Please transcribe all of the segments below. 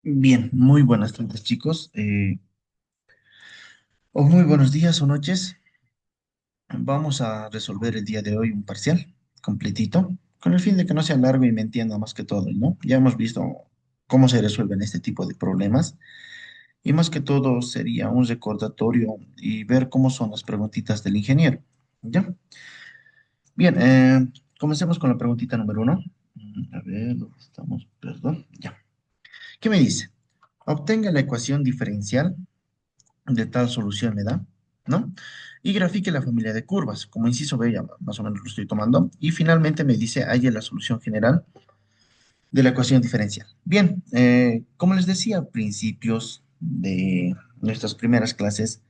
Bien, muy buenas tardes, chicos. O muy buenos días o noches. Vamos a resolver el día de hoy un parcial completito, con el fin de que no sea largo y me entienda más que todo, ¿no? Ya hemos visto cómo se resuelven este tipo de problemas y más que todo sería un recordatorio y ver cómo son las preguntitas del ingeniero. ¿Ya? Bien, comencemos con la preguntita número uno. A ver, ¿dónde estamos? Perdón. Ya. ¿Qué me dice? Obtenga la ecuación diferencial de tal solución me da, ¿no? Y grafique la familia de curvas. Como inciso B, ya más o menos lo estoy tomando. Y finalmente me dice, haya la solución general de la ecuación diferencial. Bien, como les decía a principios de nuestras primeras clases,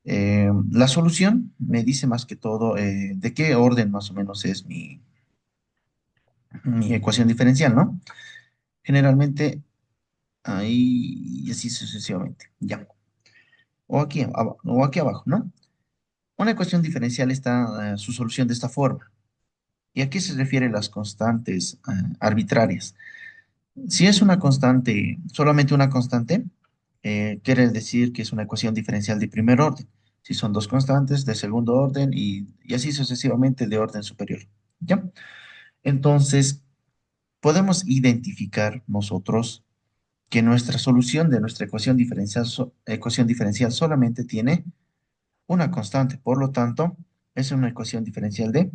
la solución me dice más que todo de qué orden más o menos es mi ecuación diferencial, ¿no? Generalmente ahí y así sucesivamente, ya. O aquí abajo, ¿no? Una ecuación diferencial está su solución de esta forma. ¿Y a qué se refieren las constantes arbitrarias? Si es una constante, solamente una constante, quiere decir que es una ecuación diferencial de primer orden. Si son dos constantes, de segundo orden y así sucesivamente de orden superior. ¿Ya? Entonces, podemos identificar nosotros que nuestra solución de nuestra ecuación diferencial solamente tiene una constante. Por lo tanto, es una ecuación diferencial de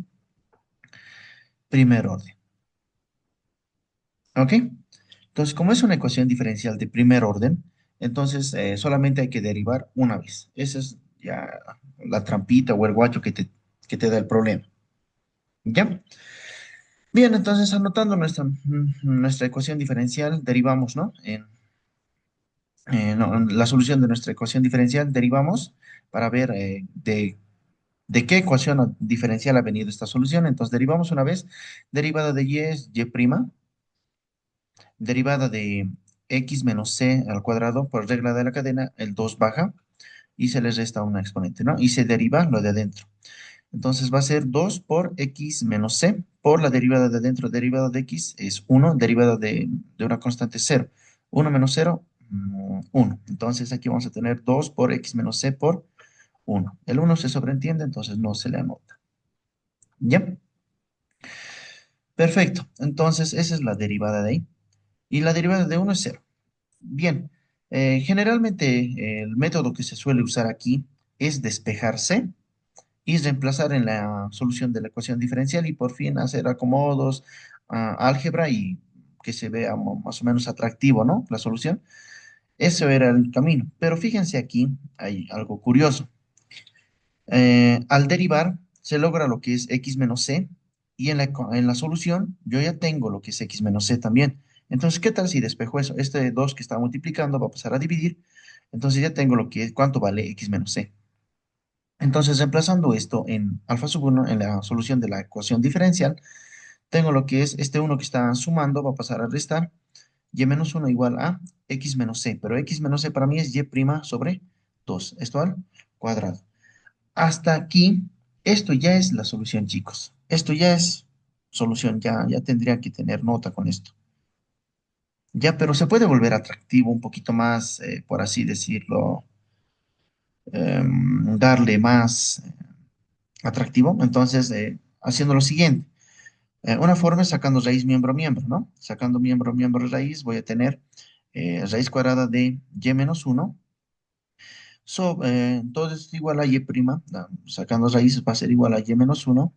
primer orden. ¿Ok? Entonces, como es una ecuación diferencial de primer orden, entonces solamente hay que derivar una vez. Esa es ya la trampita o el guacho que te da el problema. ¿Ya? Bien, entonces anotando nuestra ecuación diferencial, derivamos, ¿no? No, en la solución de nuestra ecuación diferencial, derivamos para ver de qué ecuación diferencial ha venido esta solución. Entonces, derivamos una vez, derivada de y es y', derivada de x menos c al cuadrado por regla de la cadena, el 2 baja y se le resta una exponente, ¿no? Y se deriva lo de adentro. Entonces va a ser 2 por x menos c por la derivada de adentro. Derivada de x es uno, derivada de una constante cero. Uno menos cero, 1. Entonces aquí vamos a tener 2 por x menos c por uno. El uno se sobreentiende, entonces no se le anota. ¿Ya? Perfecto. Entonces esa es la derivada de ahí. Y la derivada de uno es cero. Bien, generalmente el método que se suele usar aquí es despejarse y reemplazar en la solución de la ecuación diferencial y por fin hacer acomodos, álgebra y que se vea más o menos atractivo, ¿no? La solución. Eso era el camino. Pero fíjense aquí, hay algo curioso. Al derivar, se logra lo que es x menos c y en la solución yo ya tengo lo que es x menos c también. Entonces, ¿qué tal si despejo eso? Este 2 que está multiplicando va a pasar a dividir. Entonces ya tengo lo que es, cuánto vale x menos c. Entonces, reemplazando esto en alfa sub 1 en la solución de la ecuación diferencial, tengo lo que es este uno que está sumando, va a pasar a restar, y menos uno igual a x menos c, pero x menos c para mí es y' sobre 2, esto al cuadrado. Hasta aquí, esto ya es la solución, chicos. Esto ya es solución, ya tendría que tener nota con esto. Ya, pero se puede volver atractivo un poquito más, por así decirlo, darle más atractivo. Entonces, haciendo lo siguiente. Una forma es sacando raíz miembro miembro, ¿no? Sacando miembro miembro raíz, voy a tener raíz cuadrada de y menos uno. Todo esto igual a y prima, sacando raíces va a ser igual a y menos uno.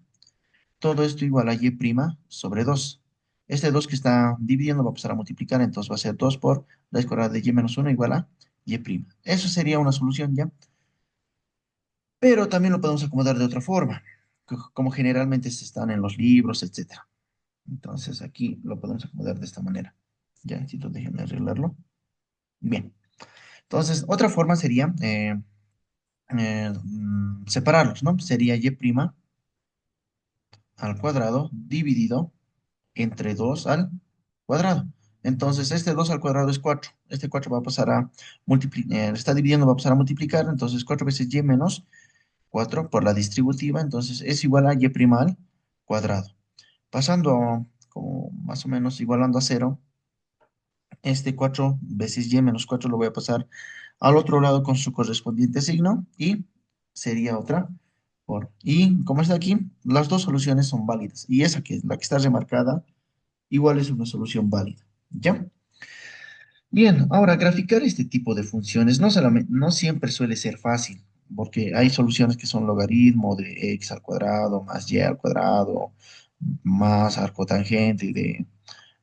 Todo esto igual a y prima sobre 2. Este 2 que está dividiendo va a pasar a multiplicar, entonces va a ser 2 por raíz cuadrada de y menos uno igual a y prima. Eso sería una solución, ¿ya? Pero también lo podemos acomodar de otra forma, como generalmente se están en los libros, etcétera. Entonces aquí lo podemos acomodar de esta manera. Ya, necesito, déjenme arreglarlo. Bien. Entonces, otra forma sería separarlos, ¿no? Sería y prima al cuadrado dividido entre 2 al cuadrado. Entonces, este 2 al cuadrado es 4. Este 4 va a pasar a multiplicar, está dividiendo, va a pasar a multiplicar. Entonces, 4 veces y menos 4 por la distributiva. Entonces, es igual a y prima al cuadrado. Pasando como más o menos igualando a cero, Este 4 veces y menos 4 lo voy a pasar al otro lado con su correspondiente signo y sería otra por. Y como está aquí, las dos soluciones son válidas. Y esa que es la que está remarcada, igual es una solución válida. ¿Ya? Bien, ahora graficar este tipo de funciones no siempre suele ser fácil, porque hay soluciones que son logaritmo de x al cuadrado más y al cuadrado más arcotangente de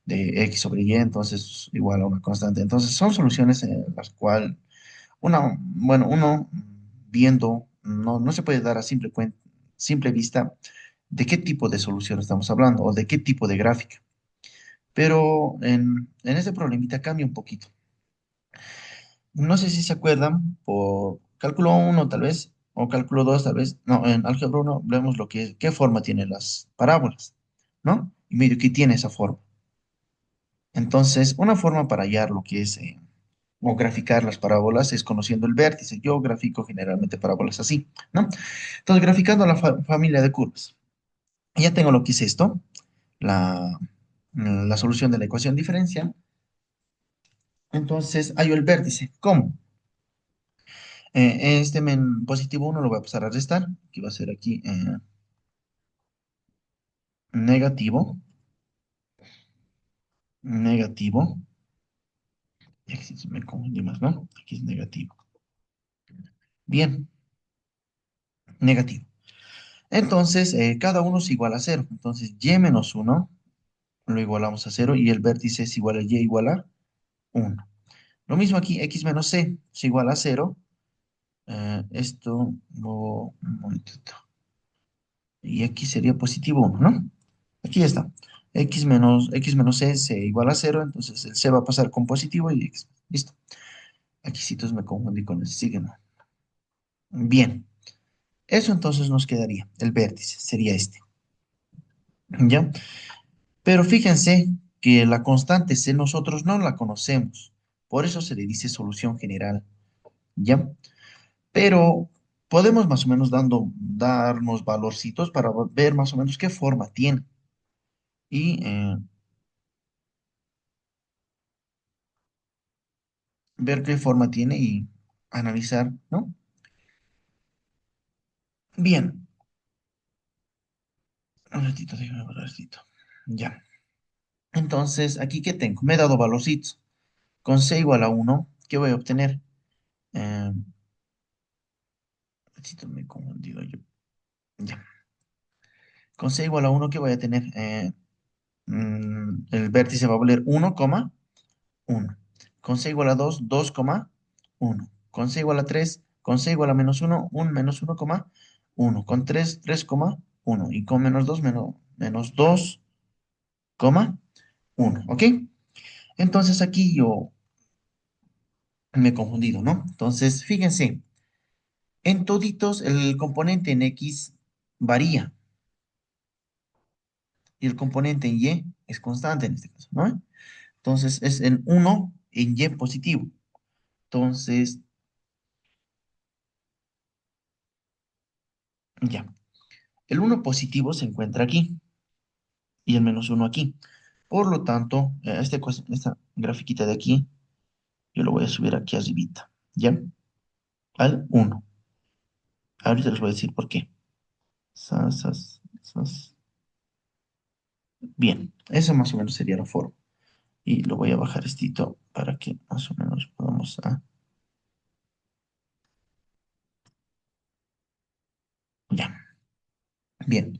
x sobre y, entonces igual a una constante. Entonces son soluciones en las cuales uno viendo, no se puede dar a simple vista de qué tipo de solución estamos hablando o de qué tipo de gráfica. Pero en este problemita cambia un poquito. No sé si se acuerdan, por cálculo uno tal vez, o cálculo 2 tal vez, no, en álgebra 1 vemos qué forma tienen las parábolas, ¿no? Y medio que tiene esa forma. Entonces, una forma para hallar lo que es, o graficar las parábolas es conociendo el vértice. Yo grafico generalmente parábolas así, ¿no? Entonces, graficando la familia de curvas. Ya tengo lo que es esto, la solución de la ecuación diferencial. Entonces, hallo el vértice. ¿Cómo? Este positivo uno lo voy a pasar a restar, que va a ser aquí negativo, negativo, y aquí se me confundí más, ¿no? Aquí es negativo. Bien, negativo. Entonces, cada uno es igual a cero. Entonces, y menos uno lo igualamos a cero y el vértice es igual a y igual a uno. Lo mismo aquí, x menos c es igual a cero. Un momentito. Y aquí sería positivo uno, ¿no? Aquí ya está. X menos C es igual a cero, entonces el C va a pasar con positivo y X. Listo. Aquí sí entonces me confundí con el signo. Bien. Eso entonces nos quedaría. El vértice sería este. ¿Ya? Pero fíjense que la constante C nosotros no la conocemos. Por eso se le dice solución general. ¿Ya? Pero podemos más o menos darnos valorcitos para ver más o menos qué forma tiene. Y ver qué forma tiene y analizar, ¿no? Bien, un ratito, déjame ver un ratito. Ya. Entonces, ¿aquí qué tengo? Me he dado valorcitos. Con c igual a uno, ¿qué voy a obtener? Un ratito, me he confundido yo. Ya. Con c igual a uno, ¿qué voy a tener? El vértice va a valer 1,1. Con c igual a 2, 2,1. Con c igual a 3, con c igual a menos uno, un menos 1,1. Con 3, 3,1. Y con menos 2, menos 2,1. ¿Ok? Entonces aquí yo me he confundido, ¿no? Entonces, fíjense, en toditos el componente en X varía y el componente en Y es constante en este caso, ¿no? Entonces es en uno en Y positivo. Entonces, ya, el uno positivo se encuentra aquí y el menos uno aquí. Por lo tanto, esta grafiquita de aquí, yo lo voy a subir aquí arribita, ¿ya? Al uno. Ahorita les voy a decir por qué. Sas, sas, sas. Bien, esa más o menos sería la forma. Y lo voy a bajar estito para que más o menos podamos... ya, bien.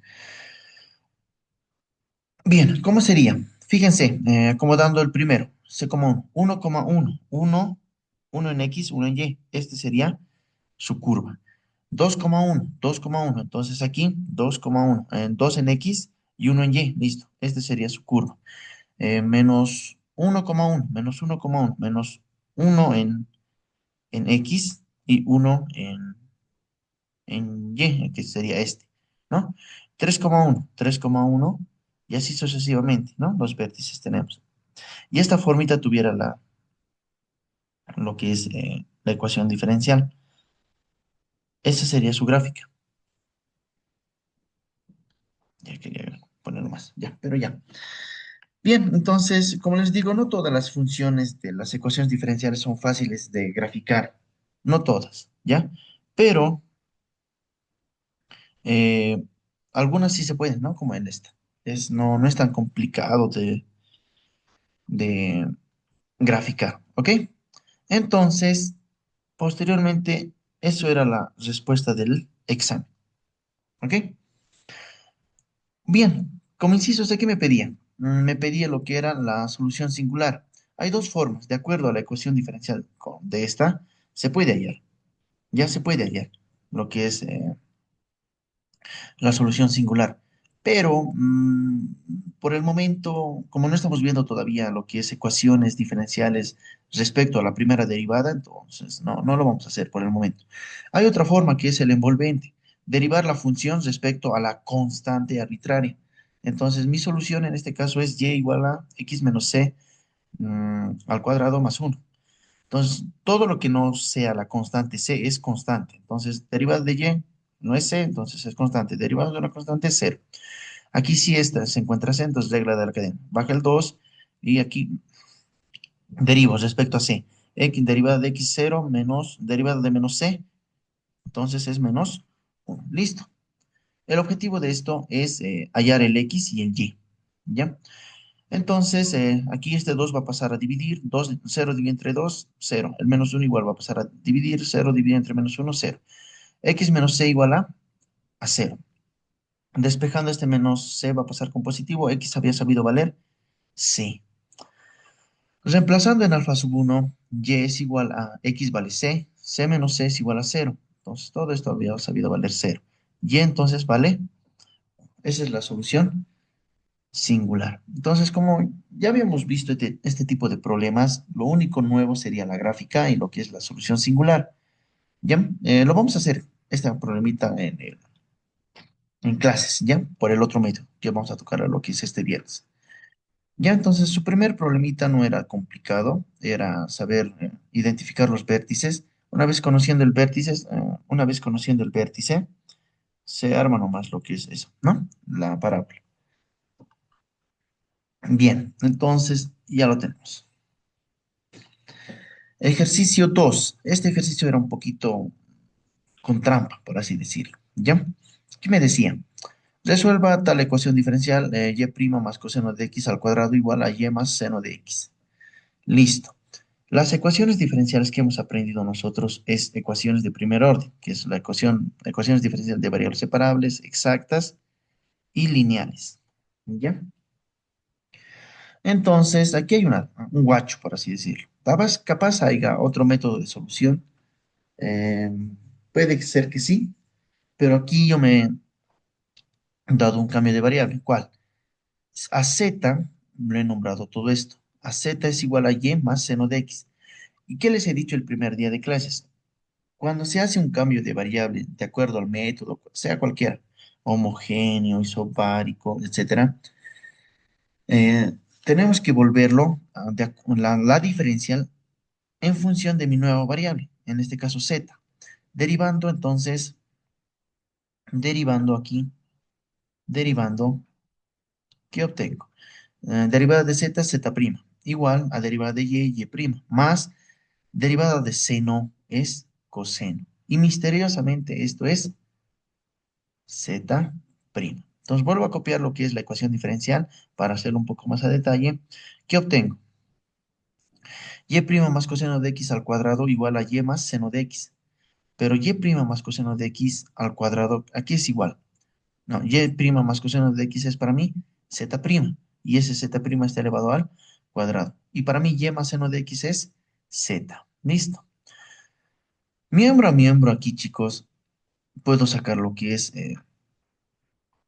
Bien, ¿cómo sería? Fíjense, acomodando el primero, C como 1,1, 1 en X, 1 en Y. Este sería su curva. 2,1, 2,1. Entonces aquí 2,1, 2 en X y 1 en Y. Listo, este sería su curva. Menos 1,1, menos 1,1, menos 1 en X y 1 en Y, que sería este, ¿no? 3,1, 3,1 y así sucesivamente, ¿no? Los vértices tenemos. Y esta formita tuviera lo que es la ecuación diferencial. Esa sería su gráfica. Ya quería ponerlo más, ya, pero ya. Bien, entonces, como les digo, no todas las funciones de las ecuaciones diferenciales son fáciles de graficar, no todas, ¿ya? Pero eh, algunas sí se pueden, ¿no? Como en esta. No es tan complicado de graficar, ¿ok? Entonces, posteriormente, eso era la respuesta del examen, ¿ok? Bien, como inciso, ¿de qué me pedía? Me pedía lo que era la solución singular. Hay dos formas, de acuerdo a la ecuación diferencial de esta, se puede hallar, ya se puede hallar lo que es la solución singular. Pero por el momento, como no estamos viendo todavía lo que es ecuaciones diferenciales respecto a la primera derivada, entonces no lo vamos a hacer por el momento. Hay otra forma que es el envolvente, derivar la función respecto a la constante arbitraria. Entonces, mi solución en este caso es y igual a x menos c al cuadrado más uno. Entonces, todo lo que no sea la constante c es constante. Entonces, derivada de y no es c, entonces es constante. Derivada de una constante es cero. Aquí sí esta se encuentra c, entonces regla de la cadena. Baja el 2 y aquí derivo respecto a c. X derivada de x cero menos derivada de menos c, entonces es menos 1. Listo. El objetivo de esto es hallar el x y el y. ¿Ya? Entonces, aquí este 2 va a pasar a dividir, 2, 0 dividido entre 2 cero. El menos uno igual va a pasar a dividir, 0 dividido entre menos uno cero. X menos c igual a cero. Despejando este menos c va a pasar con positivo, x había sabido valer c. Reemplazando en alfa sub uno y es igual a x vale c, c menos c es igual a cero. Entonces, todo esto había sabido valer cero. Y entonces vale, esa es la solución singular. Entonces, como ya habíamos visto este tipo de problemas, lo único nuevo sería la gráfica y lo que es la solución singular. ¿Ya? Lo vamos a hacer, esta problemita en clases, ¿ya? Por el otro medio, que vamos a tocar a lo que es este viernes. Ya, entonces, su primer problemita no era complicado, era saber identificar los vértices. Una vez conociendo el vértice, se arma nomás lo que es eso, ¿no? La parábola. Bien, entonces ya lo tenemos. Ejercicio 2. Este ejercicio era un poquito con trampa, por así decirlo. ¿Ya? ¿Qué me decía? Resuelva tal ecuación diferencial y' más coseno de x al cuadrado igual a y más seno de x. Listo. Las ecuaciones diferenciales que hemos aprendido nosotros es ecuaciones de primer orden, que es ecuaciones diferenciales de variables separables, exactas y lineales. ¿Ya? Entonces, aquí hay un guacho, por así decirlo. Capaz haya otro método de solución. Eh, puede ser que sí, pero aquí yo me he dado un cambio de variable. ¿Cuál? A z, lo he nombrado todo esto. A z es igual a y más seno de x. ¿Y qué les he dicho el primer día de clases? Cuando se hace un cambio de variable de acuerdo al método, sea cualquiera, homogéneo, isobárico, etcétera, tenemos que volverlo la diferencial en función de mi nueva variable, en este caso z. Derivando entonces, derivando aquí, derivando, ¿qué obtengo? Derivada de z, z', igual a derivada de y', más derivada de seno es coseno. Y misteriosamente esto es z'. Entonces vuelvo a copiar lo que es la ecuación diferencial para hacerlo un poco más a detalle. ¿Qué obtengo? Y' más coseno de x al cuadrado igual a y más seno de x. Pero y' más coseno de x al cuadrado, aquí es igual. No, y' más coseno de x es para mí z'. Y ese z' está elevado al cuadrado. Y para mí y más seno de x es z. Listo. Miembro a miembro aquí, chicos, puedo sacar lo que es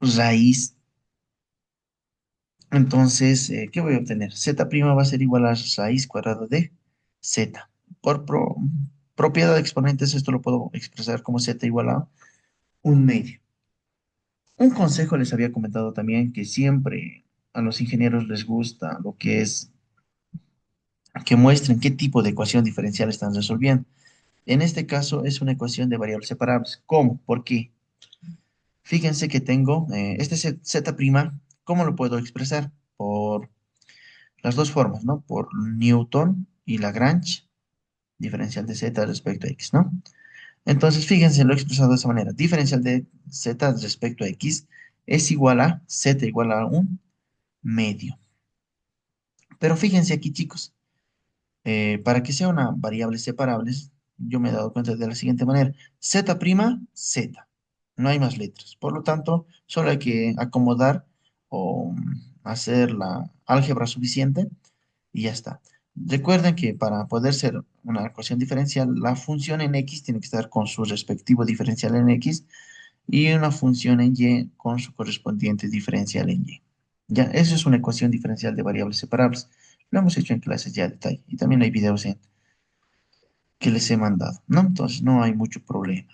raíz. Entonces, ¿qué voy a obtener? Z' va a ser igual a raíz cuadrada de z. Por propiedad de exponentes, esto lo puedo expresar como z igual a un medio. Un consejo les había comentado también que siempre a los ingenieros les gusta lo que es que muestren qué tipo de ecuación diferencial están resolviendo. En este caso es una ecuación de variables separables. ¿Cómo? ¿Por qué? Fíjense que tengo este z', ¿cómo lo puedo expresar? las dos formas, ¿no? Por Newton y Lagrange, diferencial de z respecto a x, ¿no? Entonces, fíjense, lo he expresado de esa manera. Diferencial de z respecto a x es igual a z igual a un medio. Pero fíjense aquí, chicos, para que sea una variable separables, yo me he dado cuenta de la siguiente manera. Z prima, Z. No hay más letras. Por lo tanto, solo hay que acomodar o hacer la álgebra suficiente y ya está. Recuerden que para poder ser una ecuación diferencial, la función en x tiene que estar con su respectivo diferencial en x y una función en y con su correspondiente diferencial en y. Ya, eso es una ecuación diferencial de variables separables. Lo hemos hecho en clases ya de detalle y también hay videos que les he mandado, ¿no? Entonces no hay mucho problema.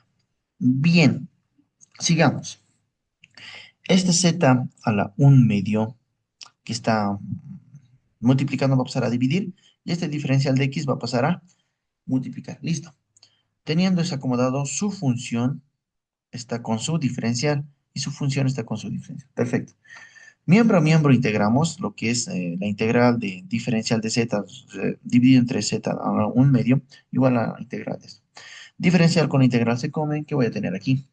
Bien, sigamos. Este z a la 1 medio que está multiplicando va a pasar a dividir y este diferencial de x va a pasar a multiplicar. Listo. Teniendo eso acomodado, su función está con su diferencial y su función está con su diferencial. Perfecto. Miembro a miembro integramos lo que es la integral de diferencial de z dividido entre z a la 1 medio igual a la integral de esto. Diferencial con integral se comen, ¿qué voy a tener aquí?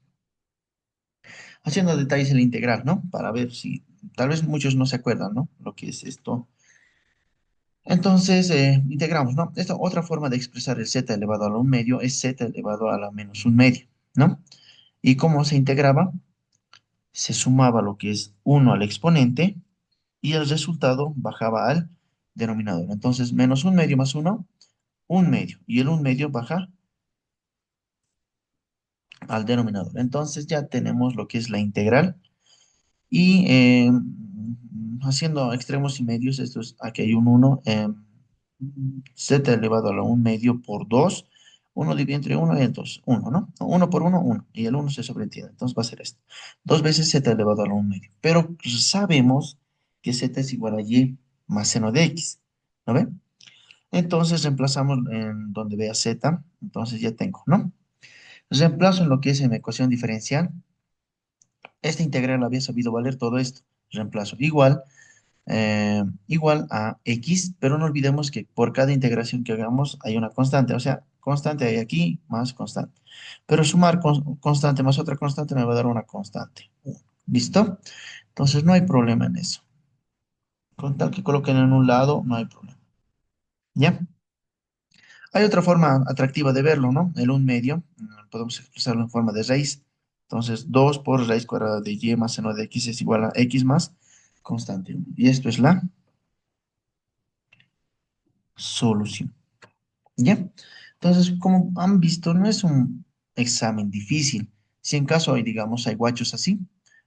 Haciendo detalles en la integral, ¿no? Para ver si, tal vez muchos no se acuerdan, ¿no? Lo que es esto. Entonces, integramos, ¿no? Esta otra forma de expresar el z elevado a la 1 medio es z elevado a la menos 1 medio, ¿no? ¿Y cómo se integraba? Se sumaba lo que es 1 al exponente y el resultado bajaba al denominador. Entonces, menos 1 medio más 1, 1 medio. Y el 1 medio baja al denominador. Entonces ya tenemos lo que es la integral. Y haciendo extremos y medios, esto es, aquí hay un 1, z elevado a la 1 medio por 2, 1 divide entre 1 y entonces 1, ¿no? 1 por 1, 1, y el 1 se sobreentiende, entonces va a ser esto. 2 veces z elevado a la 1 medio, pero sabemos que z es igual a y más seno de x, ¿no ven? Entonces reemplazamos en donde vea z, entonces ya tengo, ¿no? Reemplazo en lo que es en la ecuación diferencial, esta integral había sabido valer todo esto, reemplazo igual a x, pero no olvidemos que por cada integración que hagamos hay una constante, o sea, constante hay aquí más constante. Pero sumar constante más otra constante me va a dar una constante. ¿Listo? Entonces no hay problema en eso. Con tal que coloquen en un lado, no hay problema. ¿Ya? Hay otra forma atractiva de verlo, ¿no? El 1 medio, podemos expresarlo en forma de raíz. Entonces, 2 por raíz cuadrada de y más seno de x es igual a x más constante 1. Y esto es la solución. ¿Ya? Entonces, como han visto, no es un examen difícil. Si en caso hay, digamos, hay guachos así,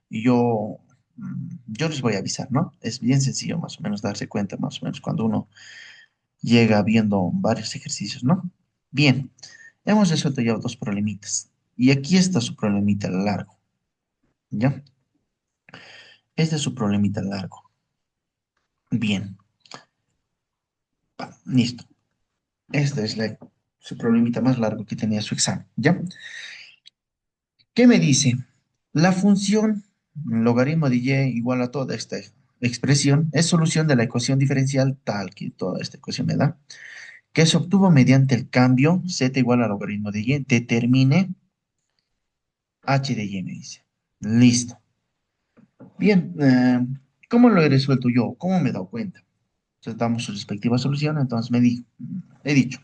y yo les voy a avisar, ¿no? Es bien sencillo más o menos darse cuenta, más o menos, cuando uno llega viendo varios ejercicios, ¿no? Bien, hemos resuelto ya dos problemitas. Y aquí está su problemita largo, ¿ya? Este es su problemita largo. Bien, listo. Este es su problemita más largo que tenía su examen, ¿ya? ¿Qué me dice? La función logaritmo de y igual a toda esta expresión es solución de la ecuación diferencial tal que toda esta ecuación me da, que se obtuvo mediante el cambio z igual al logaritmo de y, determine h de y, me dice. Listo. Bien, ¿cómo lo he resuelto yo? ¿Cómo me he dado cuenta? Entonces damos su respectiva solución, entonces he dicho,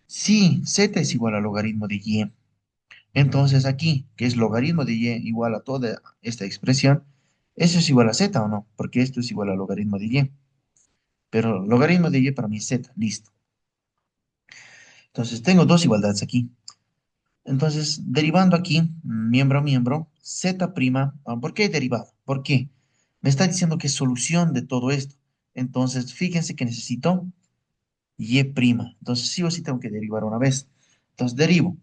si z es igual al logaritmo de y, entonces aquí, que es logaritmo de y igual a toda esta expresión, eso es igual a z o no, porque esto es igual a logaritmo de y. Pero logaritmo de y para mí es z, listo. Entonces tengo dos igualdades aquí. Entonces, derivando aquí, miembro a miembro, z prima, ¿por qué derivado? ¿Por qué? Me está diciendo que es solución de todo esto. Entonces, fíjense que necesito y prima. Entonces, sí o sí tengo que derivar una vez. Entonces, derivo.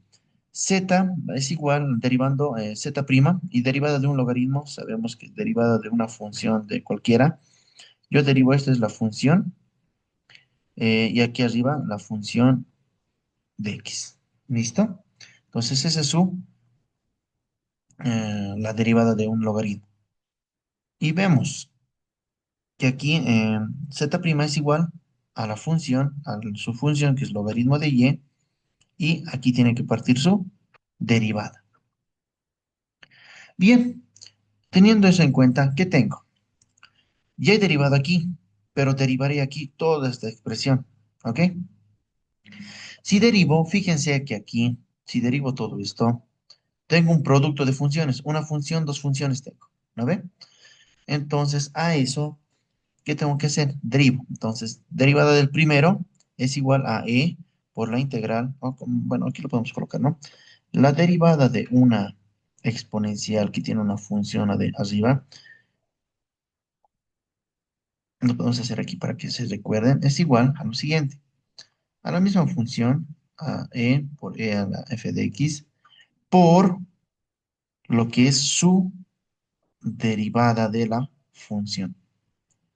Z es igual, derivando z prima y derivada de un logaritmo, sabemos que derivada de una función de cualquiera. Yo derivo, esta es la función, y aquí arriba la función de x. ¿Listo? Entonces, esa es la derivada de un logaritmo. Y vemos, que aquí z' es igual a la función, a su función que es logaritmo de y aquí tiene que partir su derivada. Bien, teniendo eso en cuenta, ¿qué tengo? Ya he derivado aquí, pero derivaré aquí toda esta expresión, ¿ok? Si derivo, fíjense que aquí, si derivo todo esto, tengo un producto de funciones, una función, dos funciones tengo, ¿no ve? Entonces, a eso, ¿qué tengo que hacer? Derivo. Entonces, derivada del primero es igual a e por la integral, bueno, aquí lo podemos colocar, ¿no? La derivada de una exponencial que tiene una función arriba, lo podemos hacer aquí para que se recuerden, es igual a lo siguiente, a la misma función, a e por e a la f de x, por lo que es su derivada de la función.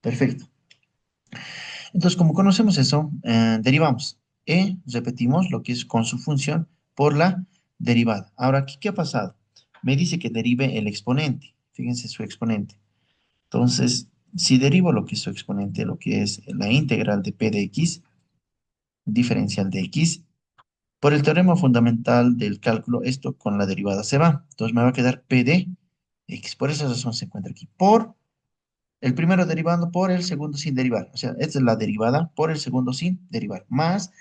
Perfecto. Entonces, como conocemos eso, derivamos repetimos lo que es con su función por la derivada. Ahora, aquí, ¿qué ha pasado? Me dice que derive el exponente. Fíjense su exponente. Entonces, si derivo lo que es su exponente, lo que es la integral de p de x, diferencial de x, por el teorema fundamental del cálculo, esto con la derivada se va. Entonces, me va a quedar p de x. Por esa razón se encuentra aquí. Por el primero derivando por el segundo sin derivar. O sea, esta es la derivada por el segundo sin derivar. Más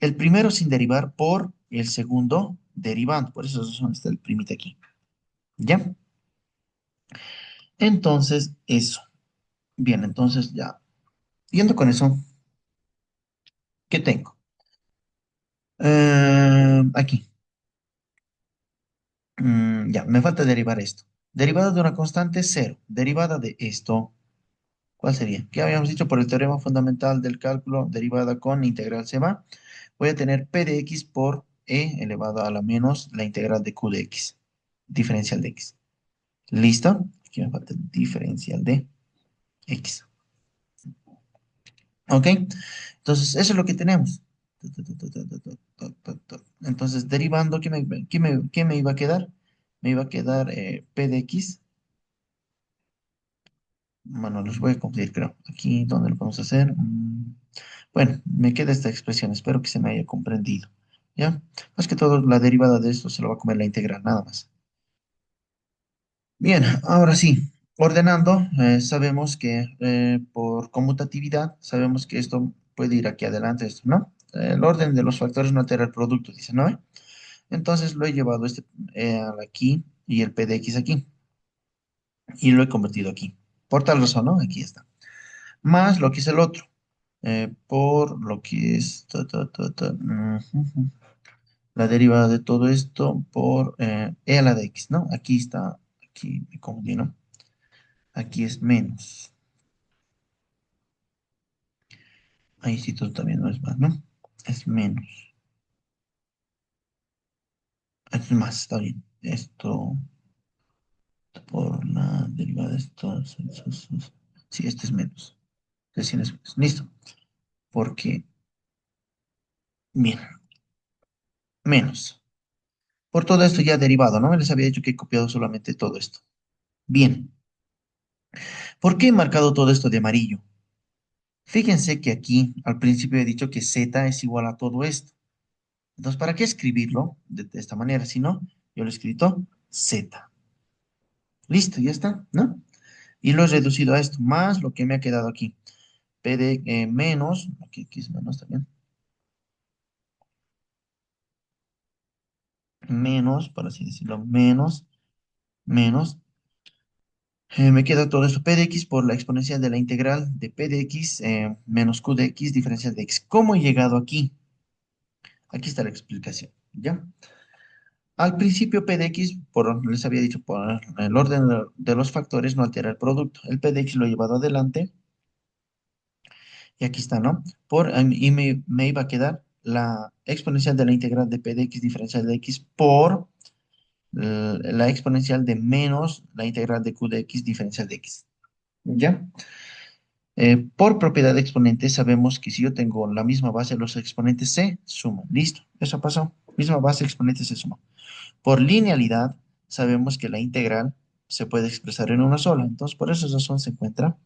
el primero sin derivar por el segundo derivando. Por eso está el primito aquí. ¿Ya? Entonces, eso. Bien, entonces ya. Yendo con eso, ¿qué tengo? Aquí. Ya, me falta derivar esto. Derivada de una constante, cero. Derivada de esto, ¿cuál sería? ¿Qué habíamos dicho por el teorema fundamental del cálculo? Derivada con integral se va. Voy a tener p de x por e elevado a la menos la integral de q de x. Diferencial de x. ¿Listo? Aquí me falta el diferencial de x. ¿Ok? Entonces, eso es lo que tenemos. Entonces, derivando, ¿qué me iba a quedar? Me iba a quedar p de x. Bueno, los voy a cumplir, creo. Aquí, ¿dónde lo podemos hacer? Bueno, me queda esta expresión. Espero que se me haya comprendido. ¿Ya? Más que todo, la derivada de esto se lo va a comer la integral, nada más. Bien, ahora sí, ordenando, sabemos que por conmutatividad, sabemos que esto puede ir aquí adelante, esto, ¿no? El orden de los factores no altera el producto, dice, ¿no? Entonces lo he llevado aquí y el p de x aquí, y lo he convertido aquí. Por tal razón, ¿no? Aquí está. Más lo que es el otro, por lo que es la derivada de todo esto por e a la de x, ¿no? Aquí está, aquí me confundí, ¿no? Aquí es menos. Ahí sí todo también no es más, ¿no? Es menos. Es más, está bien. Esto por la derivada de esto. Sí, este es menos. Este sí es menos. Listo. Porque, bien, menos. Por todo esto ya derivado, ¿no? Les había dicho que he copiado solamente todo esto. Bien. ¿Por qué he marcado todo esto de amarillo? Fíjense que aquí al principio he dicho que z es igual a todo esto. Entonces, ¿para qué escribirlo de esta manera? Si no, yo lo he escrito z. Listo, ya está, ¿no? Y lo he reducido a esto, más lo que me ha quedado aquí. P de menos, aquí es menos también, menos, por así decirlo, menos. Me queda todo esto, P de x por la exponencial de la integral de P de x menos Q de x diferencial de x. ¿Cómo he llegado aquí? Aquí está la explicación, ¿ya? Al principio P de x, les había dicho, por el orden de los factores no altera el producto. El P de x lo he llevado adelante y aquí está, ¿no? Me iba a quedar la exponencial de la integral de p de x diferencial de x por la exponencial de menos la integral de q de x diferencial de x. ¿Ya? Por propiedad de exponentes sabemos que si yo tengo la misma base, los exponentes se suman. Listo, eso pasó. Misma base, exponentes se suman. Por linealidad sabemos que la integral se puede expresar en una sola. Entonces, por esa razón se encuentra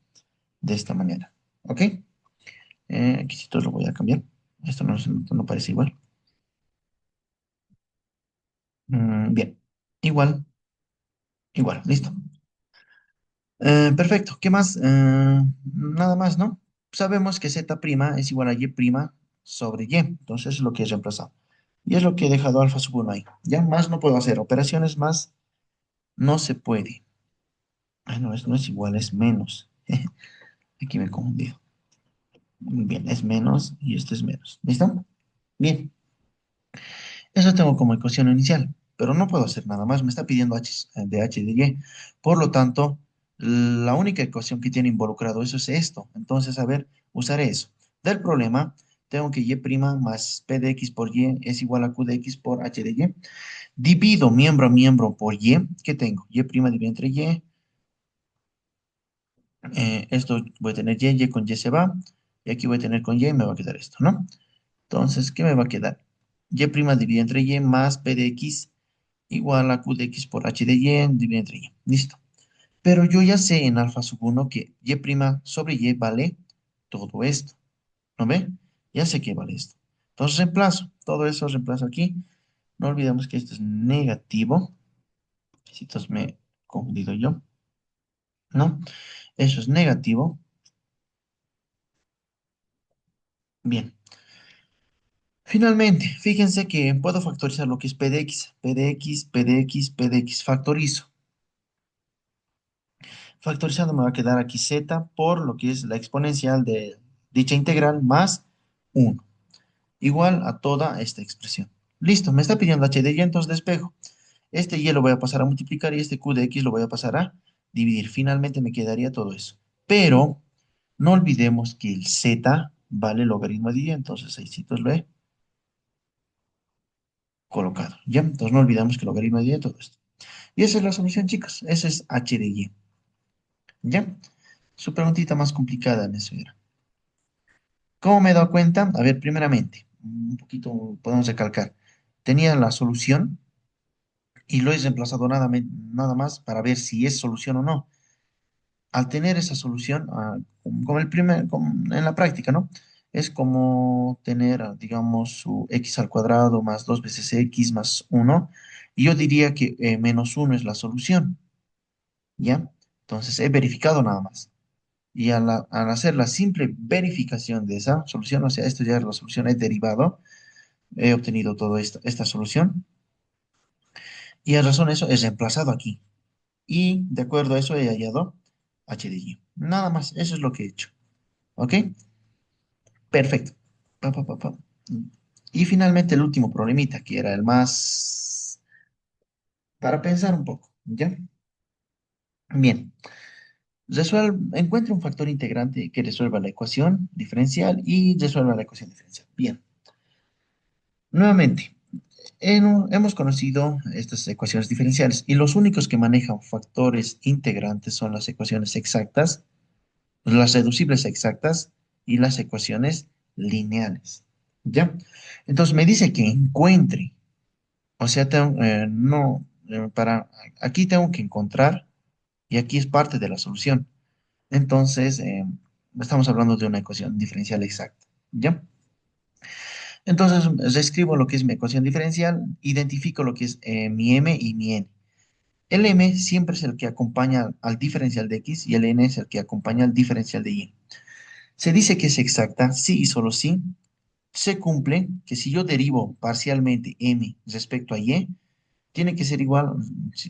de esta manera. ¿Ok? Aquí sí todo lo voy a cambiar. Esto no parece igual. Bien. Igual, igual. Listo. Perfecto. ¿Qué más? Nada más, ¿no? Sabemos que z' es igual a y' sobre y. Entonces es lo que he reemplazado. Y es lo que he dejado alfa sub 1 ahí. Ya más no puedo hacer. Operaciones más no se puede. Ah, no, no es igual, es menos. Aquí me he confundido. Muy bien, es menos y esto es menos. ¿Listo? Bien. Eso tengo como ecuación inicial, pero no puedo hacer nada más. Me está pidiendo h de y. Por lo tanto, la única ecuación que tiene involucrado eso es esto. Entonces, a ver, usaré eso. Del problema, tengo que y' más p de x por y es igual a q de x por h de y. Divido miembro a miembro por y. ¿Qué tengo? Y' dividido entre y. Esto voy a tener y con y se va. Y aquí voy a tener con y me va a quedar esto, ¿no? Entonces, ¿qué me va a quedar? Y' dividido entre y más p de x igual a q de x por h de y dividido entre y. Listo. Pero yo ya sé en alfa sub 1 que y' sobre y vale todo esto. ¿No ve? Ya sé que vale esto. Entonces reemplazo. Todo eso reemplazo aquí. No olvidemos que esto es negativo. Si entonces me he confundido yo. ¿No? Eso es negativo. Bien. Finalmente, fíjense que puedo factorizar lo que es p de x, p de x, p de x, p de x. Factorizo. Factorizando me va a quedar aquí z por lo que es la exponencial de dicha integral más 1, igual a toda esta expresión. Listo, me está pidiendo h de y, entonces despejo. Este y lo voy a pasar a multiplicar y este q de x lo voy a pasar a dividir. Finalmente me quedaría todo eso. Pero no olvidemos que el z vale logaritmo de y, entonces ahí sí lo he colocado. ¿Ya? Entonces no olvidamos que logaritmo de y todo esto. Y esa es la solución, chicos. Ese es h de y. ¿Ya? Su preguntita más complicada en eso era. ¿Cómo me he dado cuenta? A ver, primeramente, un poquito podemos recalcar. Tenía la solución y lo he reemplazado nada más para ver si es solución o no. Al tener esa solución, como en la práctica, ¿no? Es como tener, digamos, su x al cuadrado más 2 veces x más uno. Y yo diría que menos uno es la solución, ¿ya? Entonces he verificado nada más. Y al hacer la simple verificación de esa solución, o sea, esto ya es la solución, he derivado, he obtenido toda esta solución y a razón de eso es reemplazado aquí. Y de acuerdo a eso he hallado h de y. Nada más, eso es lo que he hecho. ¿Ok? Perfecto. Pa, pa, pa, pa. Y finalmente el último problemita, que era el más para pensar un poco. ¿Ya? Bien. Encuentre un factor integrante que resuelva la ecuación diferencial y resuelva la ecuación diferencial. Bien. Nuevamente, hemos conocido estas ecuaciones diferenciales y los únicos que manejan factores integrantes son las ecuaciones exactas, las reducibles exactas y las ecuaciones lineales. ¿Ya? Entonces me dice que encuentre, o sea, no, aquí tengo que encontrar y aquí es parte de la solución. Entonces, estamos hablando de una ecuación diferencial exacta. ¿Ya? Entonces, reescribo lo que es mi ecuación diferencial, identifico lo que es mi m y mi n. El m siempre es el que acompaña al diferencial de x y el n es el que acompaña al diferencial de y. Se dice que es exacta sí y solo si se cumple que si yo derivo parcialmente m respecto a y, tiene que ser igual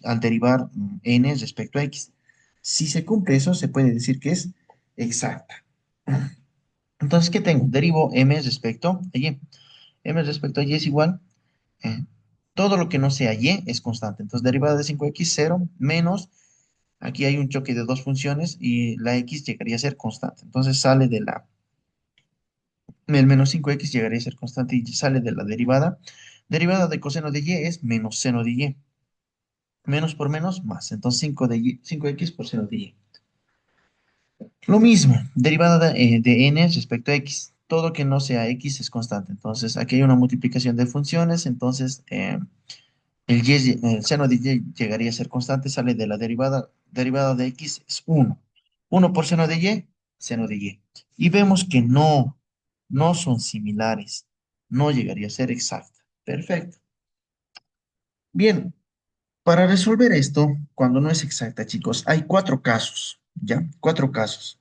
al derivar n respecto a x. Si se cumple eso, se puede decir que es exacta. Entonces, ¿qué tengo? Derivo m respecto a y. M respecto a y es igual. eh, Todo lo que no sea y es constante. Entonces, derivada de 5x, 0, menos, aquí hay un choque de dos funciones y la x llegaría a ser constante. Entonces, el menos 5x llegaría a ser constante y sale de la derivada. Derivada de coseno de y es menos seno de y. Menos por menos, más. Entonces, 5x por seno de y. Lo mismo, derivada de n respecto a x. Todo que no sea x es constante. Entonces, aquí hay una multiplicación de funciones. Entonces, el seno de y llegaría a ser constante, sale de la derivada de x es 1. 1 por seno de y, seno de y. Y vemos que no son similares. No llegaría a ser exacta. Perfecto. Bien, para resolver esto, cuando no es exacta, chicos, hay cuatro casos, ¿ya? Cuatro casos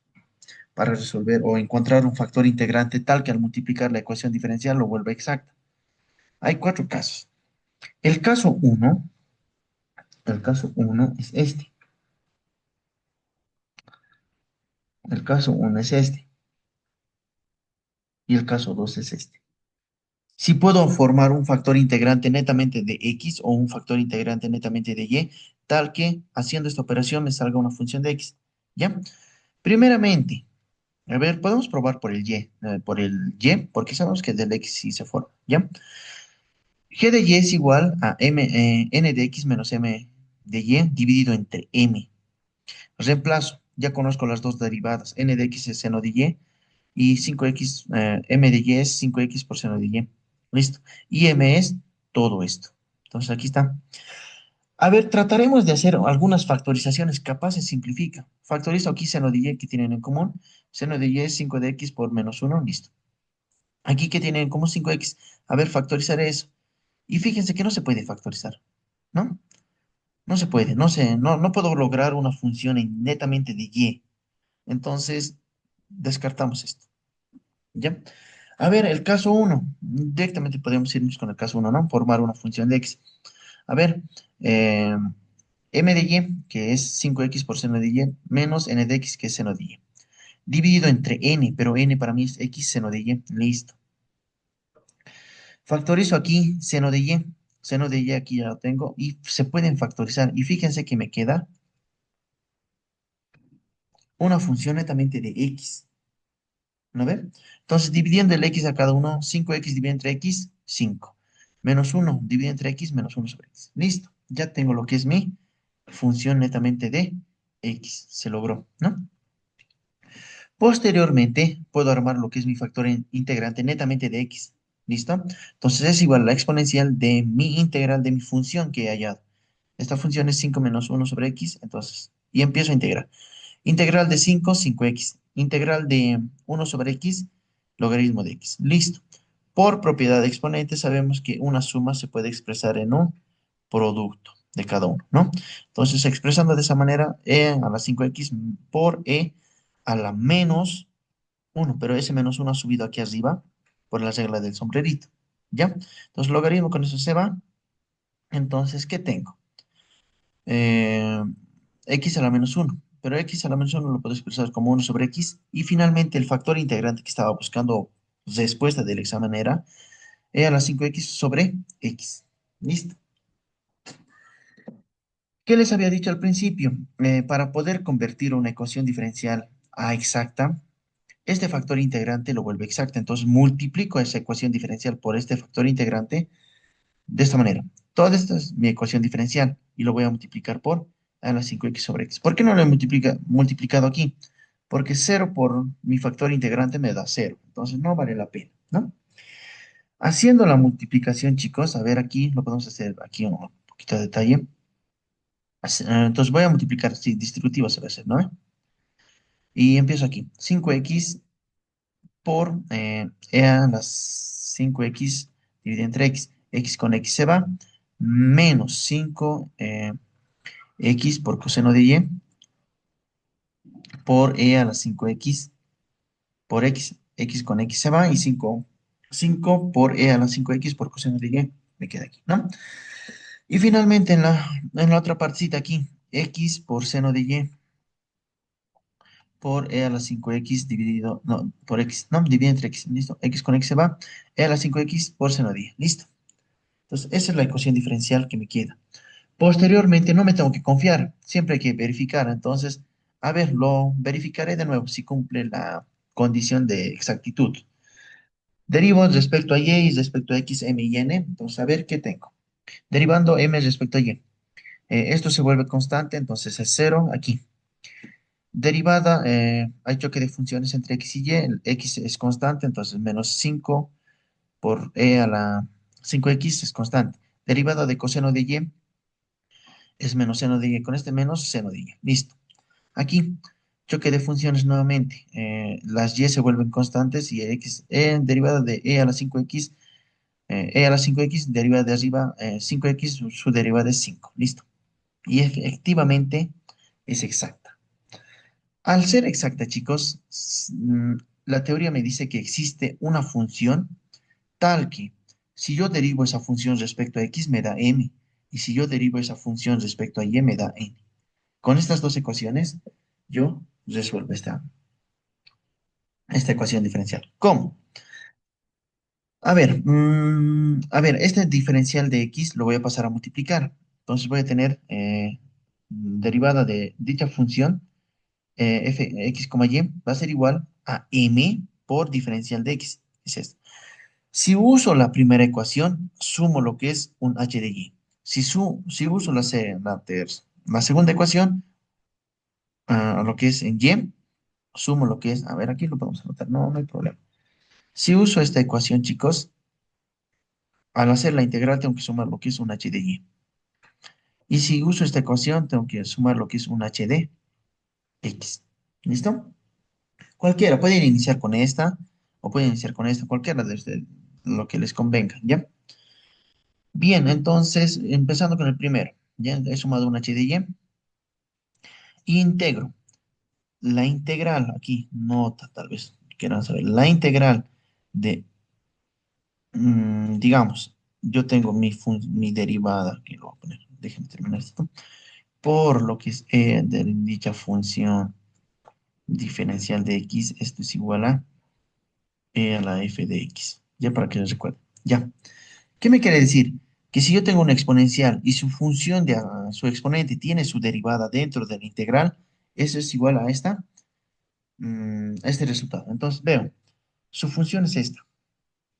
para resolver o encontrar un factor integrante tal que al multiplicar la ecuación diferencial lo vuelva exacta. Hay cuatro casos. El caso uno, el caso uno es este. El caso uno es este. Y el caso 2 es este. Si puedo formar un factor integrante netamente de x o un factor integrante netamente de y, tal que haciendo esta operación me salga una función de x. ¿Ya? Primeramente, a ver, podemos probar por el y, porque sabemos que del x sí se forma. ¿Ya? G de y es igual a n de x menos m de y dividido entre m. Reemplazo, ya conozco las dos derivadas, n de x es seno de y 5x, m de y es 5x por seno de y. Listo. Y m es todo esto. Entonces aquí está. A ver, trataremos de hacer algunas factorizaciones. Capaz se simplifica. Factorizo aquí seno de y que tienen en común. Seno de y es 5 de x por menos 1. Listo. Aquí que tienen en común 5x. A ver, factorizar eso. Y fíjense que no se puede factorizar, ¿no? No se puede, no puedo lograr una función netamente de y. Entonces, descartamos esto. ¿Ya? A ver, el caso uno. Directamente podemos irnos con el caso uno, ¿no? Formar una función de x. A ver, eh, m de y, que es 5x por seno de y, menos n de x, que es seno de y. Dividido entre n, pero n para mí es x seno de y. Listo. Factorizo aquí seno de y. Seno de y aquí ya lo tengo. Y se pueden factorizar. Y fíjense que me queda una función netamente de x. ¿No ven? Entonces, dividiendo el x a cada uno, 5x dividido entre x, 5. Menos uno dividido entre x, menos uno sobre x. Listo. Ya tengo lo que es mi función netamente de x. Se logró, ¿no? Posteriormente, puedo armar lo que es mi factor integrante netamente de x. ¿Listo? Entonces, es igual a la exponencial de mi integral de mi función que he hallado. Esta función es 5 menos uno sobre x, entonces, y empiezo a integrar. Integral de 5, 5x. Integral de uno sobre x, logaritmo de x. Listo. Por propiedad de exponente sabemos que una suma se puede expresar en un producto de cada uno, ¿no? Entonces, expresando de esa manera, e a la 5x por e a la menos uno, pero ese menos uno ha subido aquí arriba por la regla del sombrerito, ¿ya? Entonces, logaritmo con eso se va. Entonces, ¿qué tengo? eh, x a la menos uno, pero x a la menos uno lo puedo expresar como uno sobre x, y finalmente el factor integrante que estaba buscando respuesta del examen era e a la 5x sobre x. ¿Listo? ¿Qué les había dicho al principio? Para poder convertir una ecuación diferencial a exacta, este factor integrante lo vuelve exacta. Entonces multiplico esa ecuación diferencial por este factor integrante de esta manera. Toda esta es mi ecuación diferencial y lo voy a multiplicar por a la 5x sobre x. ¿Por qué no lo he multiplicado aquí? Porque cero por mi factor integrante me da cero. Entonces no vale la pena, ¿no? Haciendo la multiplicación, chicos, a ver aquí, lo podemos hacer aquí un poquito de detalle. Entonces voy a multiplicar, sí, distributivo se va a hacer, ¿no? Y empiezo aquí. 5x por a las 5x dividido entre x. X con x se va. Menos 5 x por coseno de y por e a la 5x por x. X con x se va y 5 por e a la 5x por coseno de y. Me queda aquí, ¿no? Y finalmente en la otra partecita aquí, x por seno de y por e a la 5x dividido, no, por x, no, dividido entre x, listo. X con x se va, e a la 5x por seno de y, listo. Entonces, esa es la ecuación diferencial que me queda. Posteriormente, no me tengo que confiar, siempre hay que verificar. Entonces, a ver, lo verificaré de nuevo si cumple la condición de exactitud. Derivo respecto a y respecto a x, m y n. Entonces, a ver qué tengo. Derivando m respecto a y. Esto se vuelve constante, entonces es cero aquí. Derivada, hay choque de funciones entre x y y. El x es constante, entonces menos 5 por e a la 5x es constante. Derivada de coseno de y es menos seno de y. Con este menos seno de y. Listo. Aquí. Choque de funciones nuevamente. Las y se vuelven constantes y x derivada de e a la 5x, e a la 5x derivada de arriba, 5x, su derivada es 5. Listo. Y efectivamente es exacta. Al ser exacta, chicos, la teoría me dice que existe una función tal que si yo derivo esa función respecto a x me da m, y si yo derivo esa función respecto a y me da n. Con estas dos ecuaciones, yo resuelvo esta ecuación diferencial. ¿Cómo? A ver, este diferencial de x lo voy a pasar a multiplicar. Entonces voy a tener derivada de dicha función, f, x, y, va a ser igual a m por diferencial de x. Es esto. Si uso la primera ecuación, sumo lo que es un h de y. Si uso la segunda ecuación, lo que es en y, sumo lo que es, a ver, aquí lo podemos anotar, no, no hay problema. Si uso esta ecuación, chicos, al hacer la integral tengo que sumar lo que es un h de y. Y si uso esta ecuación, tengo que sumar lo que es un h de x. ¿Listo? Cualquiera, pueden iniciar con esta o pueden iniciar con esta, cualquiera desde lo que les convenga, ¿ya? Bien, entonces, empezando con el primero, ya he sumado un h de y integro. La integral, aquí, nota, tal vez quieran saber, la integral de, digamos, yo tengo mi derivada, que lo voy a poner, déjenme terminar esto, por lo que es de dicha función diferencial de x, esto es igual a e a la f de x. Ya para que les recuerde. Ya. ¿Qué me quiere decir? Que si yo tengo una exponencial y su función de su exponente tiene su derivada dentro de la integral, eso es igual a a este resultado. Entonces, veo, su función es esta.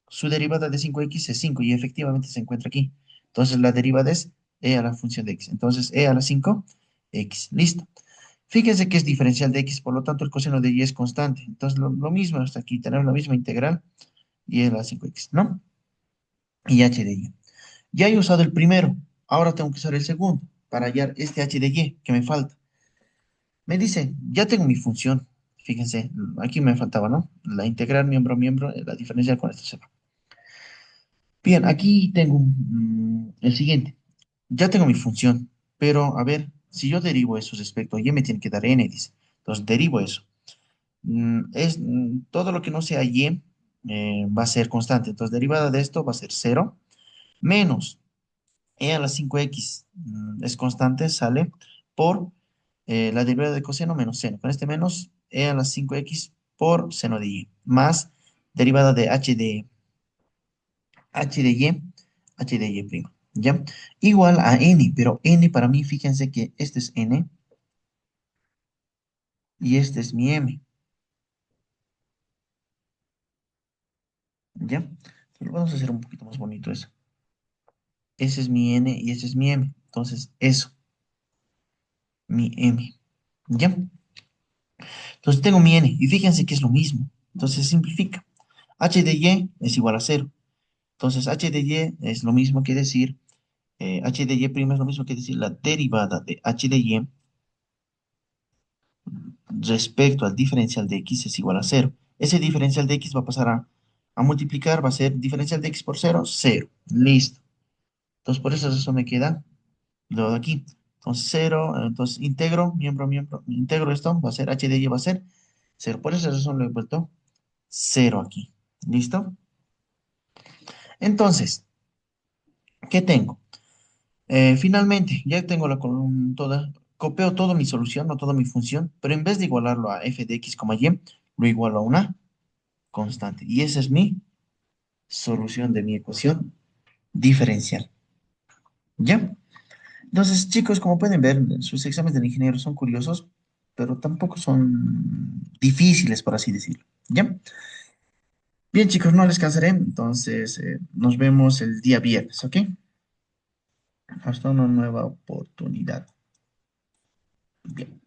Su derivada de 5x es 5 y efectivamente se encuentra aquí. Entonces, la derivada es e a la función de x. Entonces, e a la 5x. Listo. Fíjense que es diferencial de x, por lo tanto, el coseno de y es constante. Entonces, lo mismo hasta aquí, tenemos la misma integral y es la 5x, ¿no? Y h de y. Ya he usado el primero, ahora tengo que usar el segundo para hallar este h de y que me falta. Me dice, ya tengo mi función. Fíjense, aquí me faltaba, ¿no? La integral miembro a miembro, la diferencial con esto se va. Bien, aquí tengo el siguiente. Ya tengo mi función, pero a ver, si yo derivo eso respecto a y me tiene que dar n, dice. Entonces derivo eso. Todo lo que no sea y va a ser constante. Entonces derivada de esto va a ser cero menos e a la 5x es constante, sale por la derivada de coseno menos seno. Con este menos e a la 5x por seno de y, más derivada de h de y, h de y prima, ¿ya? Igual a n, pero n para mí, fíjense que este es n y este es mi m, ¿ya? Pero vamos a hacer un poquito más bonito eso. Ese es mi n y ese es mi m. Entonces, eso, mi m, ¿ya? Entonces tengo mi n y fíjense que es lo mismo. Entonces simplifica. H de y es igual a cero. Entonces h de y es lo mismo que decir, h de y prima es lo mismo que decir la derivada de h de y respecto al diferencial de x es igual a cero. Ese diferencial de x va a pasar a multiplicar, va a ser diferencial de x por cero, cero. Listo. Entonces por esa razón me queda lo de aquí. Entonces cero, entonces integro, miembro, miembro, integro esto, va a ser h de y va a ser cero. Por esa razón lo he vuelto cero aquí. ¿Listo? Entonces, ¿qué tengo? Finalmente, ya tengo la columna toda, copio toda mi solución o toda mi función, pero en vez de igualarlo a f de x, y, lo igualo a una constante. Y esa es mi solución de mi ecuación diferencial. ¿Ya? Entonces, chicos, como pueden ver, sus exámenes del ingeniero son curiosos, pero tampoco son difíciles, por así decirlo. ¿Ya? Bien, chicos, no les cansaré, entonces nos vemos el día viernes, ¿ok? Hasta una nueva oportunidad. Bien.